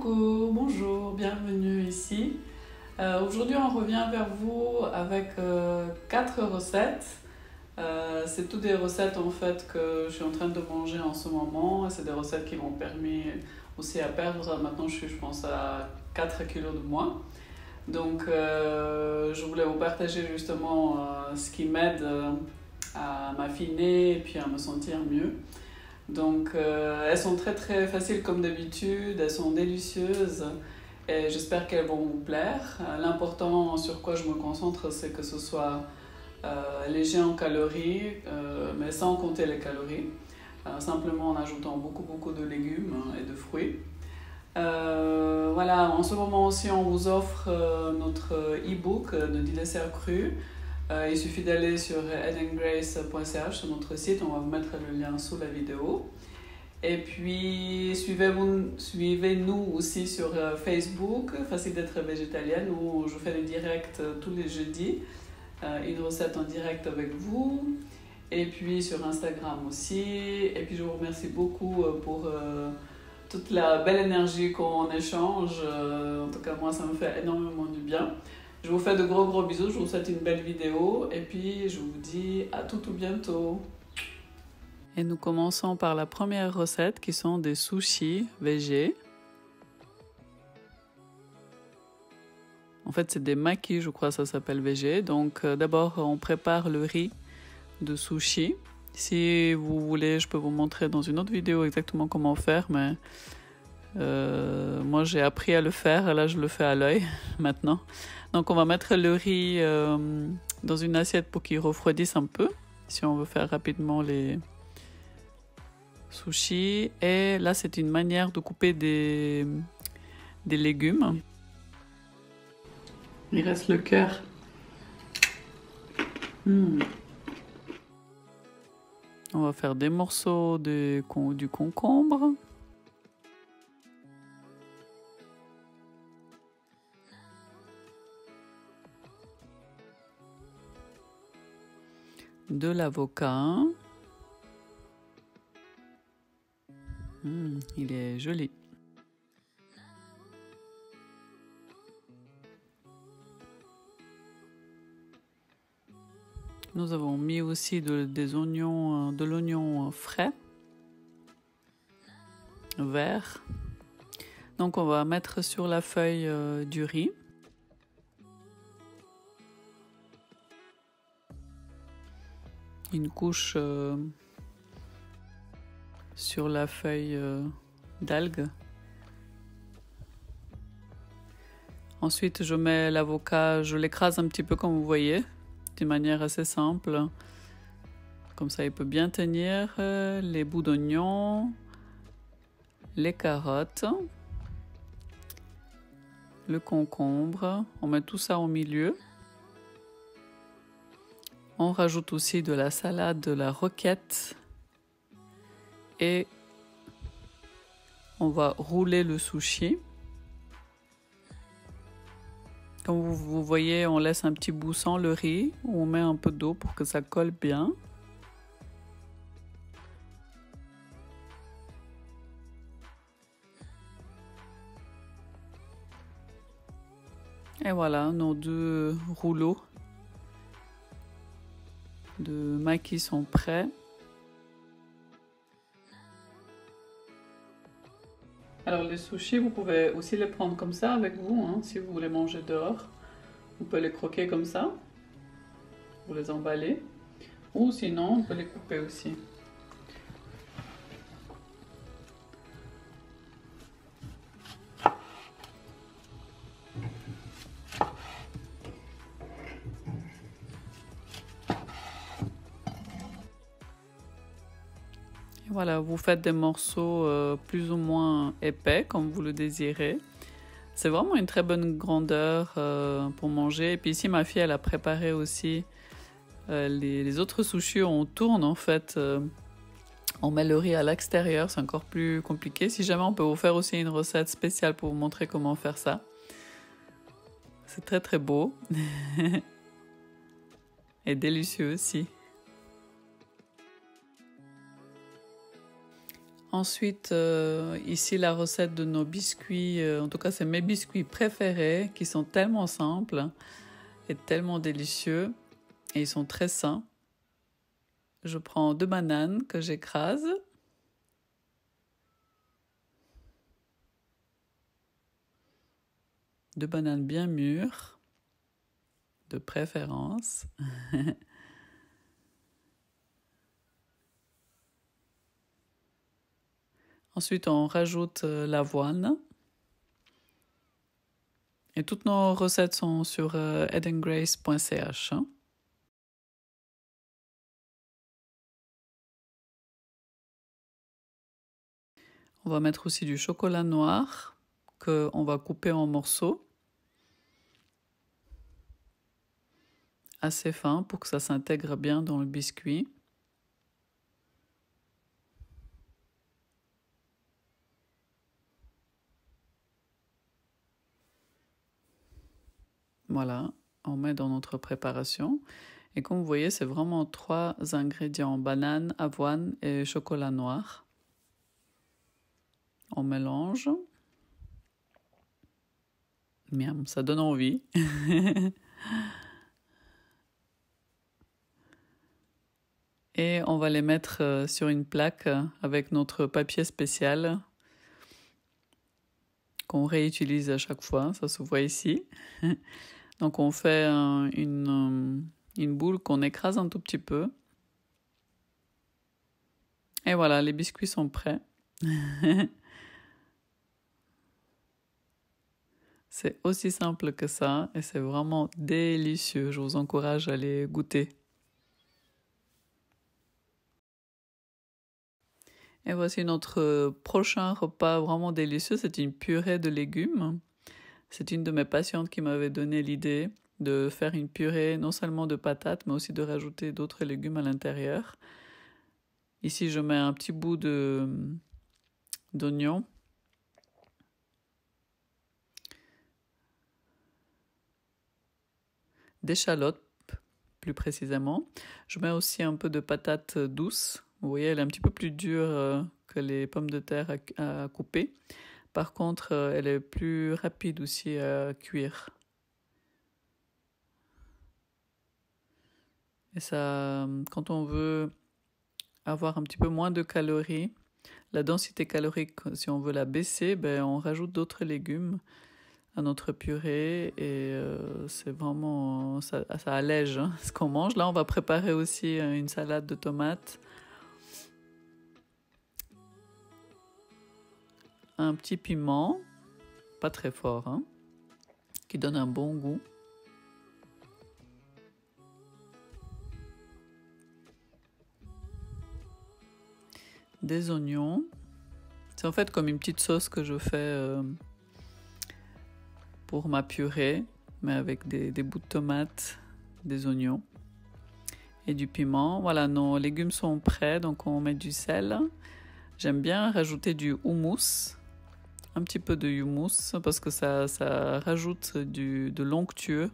Coucou, bonjour, bienvenue ici. Aujourd'hui, on revient vers vous avec 4 recettes. C'est toutes des recettes en fait que je suis en train de manger en ce moment. C'est des recettes qui m'ont permis aussi à perdre. Maintenant, je pense à 4 kilos de moins. Donc, je voulais vous partager justement ce qui m'aide à m'affiner et puis à me sentir mieux. Donc, elles sont très très faciles comme d'habitude, elles sont délicieuses et j'espère qu'elles vont vous plaire. L'important sur quoi je me concentre, c'est que ce soit léger en calories, mais sans compter les calories, simplement en ajoutant beaucoup de légumes et de fruits. Voilà, en ce moment aussi, on vous offre notre e-book de 10 desserts crus. Il suffit d'aller sur edengrace.ch sur notre site, on va vous mettre le lien sous la vidéo. Et puis suivez-nous aussi sur Facebook, Facile d'être végétalienne, où je fais des directs tous les jeudis, une recette en direct avec vous. Et puis sur Instagram aussi. Et puis je vous remercie beaucoup pour toute la belle énergie qu'on échange. En tout cas, moi, ça me fait énormément du bien. Je vous fais de gros bisous, je vous souhaite une belle vidéo et puis je vous dis à tout bientôt. Et nous commençons par la première recette qui sont des sushis végé. En fait, c'est des makis, je crois, ça s'appelle végé. Donc d'abord, on prépare le riz de sushi. Si vous voulez, je peux vous montrer dans une autre vidéo exactement comment faire, mais moi j'ai appris à le faire, là je le fais à l'œil maintenant. Donc on va mettre le riz dans une assiette pour qu'il refroidisse un peu, si on veut faire rapidement les sushis. Et là c'est une manière de couper des légumes. Il reste le cœur. On va faire des morceaux du concombre. De l'avocat. Il est joli. Nous avons mis aussi des oignons, de l'oignon frais, vert. Donc on va mettre sur la feuille du riz. Une couche sur la feuille d'algue. Ensuite, je mets l'avocat, je l'écrase un petit peu comme vous voyez, d'une manière assez simple. Comme ça, il peut bien tenir les bouts d'oignon, les carottes, le concombre. On met tout ça au milieu. On rajoute aussi de la salade, de la roquette et on va rouler le sushi. Comme vous voyez, on laisse un petit bout sans le riz, où on met un peu d'eau pour que ça colle bien. Et voilà, nos 2 rouleaux de maki sont prêts. Alors les sushis, vous pouvez aussi les prendre comme ça avec vous, hein, si vous voulez manger dehors. Vous pouvez les croquer comme ça, vous les emballez, ou sinon on peut les couper aussi. Voilà, vous faites des morceaux plus ou moins épais, comme vous le désirez. C'est vraiment une très bonne grandeur pour manger. Et puis ici, ma fille, elle a préparé aussi les autres sushis. On tourne en fait, on met le riz à l'extérieur, c'est encore plus compliqué. Si jamais, on peut vous faire aussi une recette spéciale pour vous montrer comment faire ça. C'est très beau. Et délicieux aussi. Ensuite, ici la recette de nos biscuits, en tout cas c'est mes biscuits préférés qui sont tellement simples et tellement délicieux et ils sont très sains. Je prends 2 bananes que j'écrase. Deux bananes bien mûres, de préférence. Ensuite, on rajoute l'avoine. Et toutes nos recettes sont sur edandgrace.ch. On va mettre aussi du chocolat noir qu'on va couper en morceaux assez fins pour que ça s'intègre bien dans le biscuit. Voilà, on met dans notre préparation. Et comme vous voyez, c'est vraiment 3 ingrédients, banane, avoine et chocolat noir. On mélange. Miam, ça donne envie. Et on va les mettre sur une plaque avec notre papier spécial qu'on réutilise à chaque fois, ça se voit ici. Donc on fait une boule qu'on écrase un tout petit peu. Et voilà, les biscuits sont prêts. C'est aussi simple que ça et c'est vraiment délicieux. Je vous encourage à les goûter. Et voici notre prochain repas vraiment délicieux. C'est une purée de légumes. C'est une de mes patientes qui m'avait donné l'idée de faire une purée non seulement de patates, mais aussi de rajouter d'autres légumes à l'intérieur. Ici, je mets un petit bout d'oignon. D'échalotes, plus précisément. Je mets aussi un peu de patates douces. Vous voyez, elle est un petit peu plus dure que les pommes de terre à couper. Par contre, elle est plus rapide aussi à cuire. Et ça, quand on veut avoir un petit peu moins de calories, la densité calorique, si on veut la baisser, ben, on rajoute d'autres légumes à notre purée et c'est vraiment, ça allège ce qu'on mange. Là, on va préparer aussi une salade de tomates. Un petit piment, pas très fort, hein, qui donne un bon goût. Des oignons. C'est en fait comme une petite sauce que je fais pour ma purée, mais avec des bouts de tomates, des oignons et du piment. Voilà, nos légumes sont prêts, donc on met du sel. J'aime bien rajouter du houmous, un petit peu de houmous, parce que ça rajoute de l'onctueux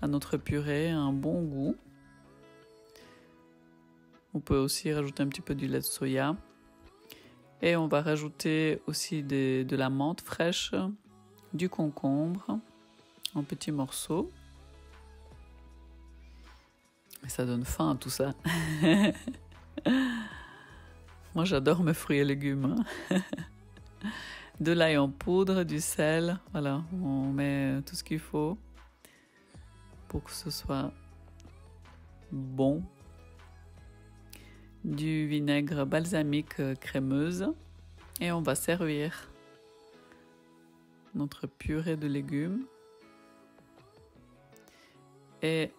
à notre purée, un bon goût. On peut aussi rajouter un petit peu du lait de soya. Et on va rajouter aussi de la menthe fraîche, du concombre en petits morceaux. Et ça donne faim tout ça. Moi j'adore mes fruits et légumes. De l'ail en poudre, du sel. Voilà, on met tout ce qu'il faut pour que ce soit bon. Du vinaigre balsamique crémeuse et on va servir notre purée de légumes et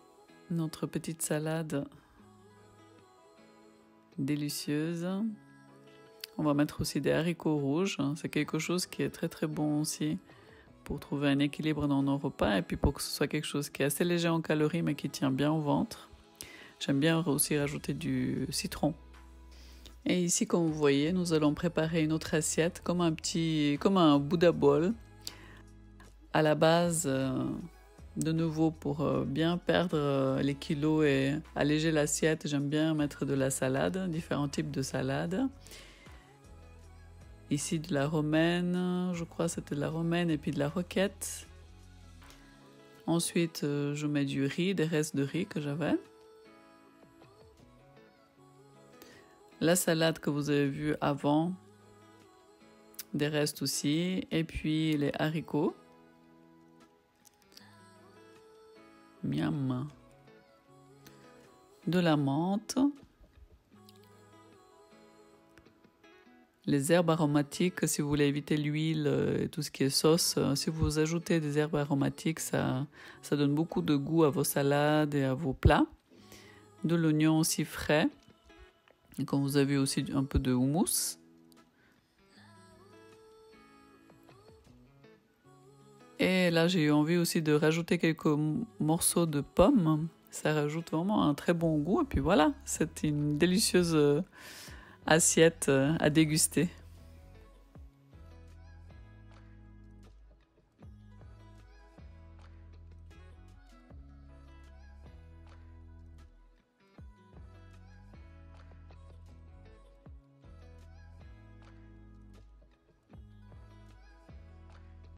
notre petite salade délicieuse. On va mettre aussi des haricots rouges, c'est quelque chose qui est très très bon aussi pour trouver un équilibre dans nos repas et puis pour que ce soit quelque chose qui est assez léger en calories mais qui tient bien au ventre. J'aime bien aussi rajouter du citron. Et ici, comme vous voyez, nous allons préparer une autre assiette comme un Buddha bowl. À la base, de nouveau, pour bien perdre les kilos et alléger l'assiette, j'aime bien mettre de la salade, différents types de salades. ici de la romaine, je crois que c'était de la romaine et puis de la roquette. Ensuite, je mets du riz, des restes de riz que j'avais. La salade que vous avez vue avant, des restes aussi. Et puis les haricots. Miam. De la menthe. Les herbes aromatiques, si vous voulez éviter l'huile et tout ce qui est sauce, si vous ajoutez des herbes aromatiques, ça donne beaucoup de goût à vos salades et à vos plats. De l'oignon aussi frais. Et comme vous avez aussi un peu de houmous. Et là, j'ai eu envie aussi de rajouter quelques morceaux de pommes. Ça rajoute vraiment un très bon goût. Et puis voilà, c'est une délicieuse assiette à déguster.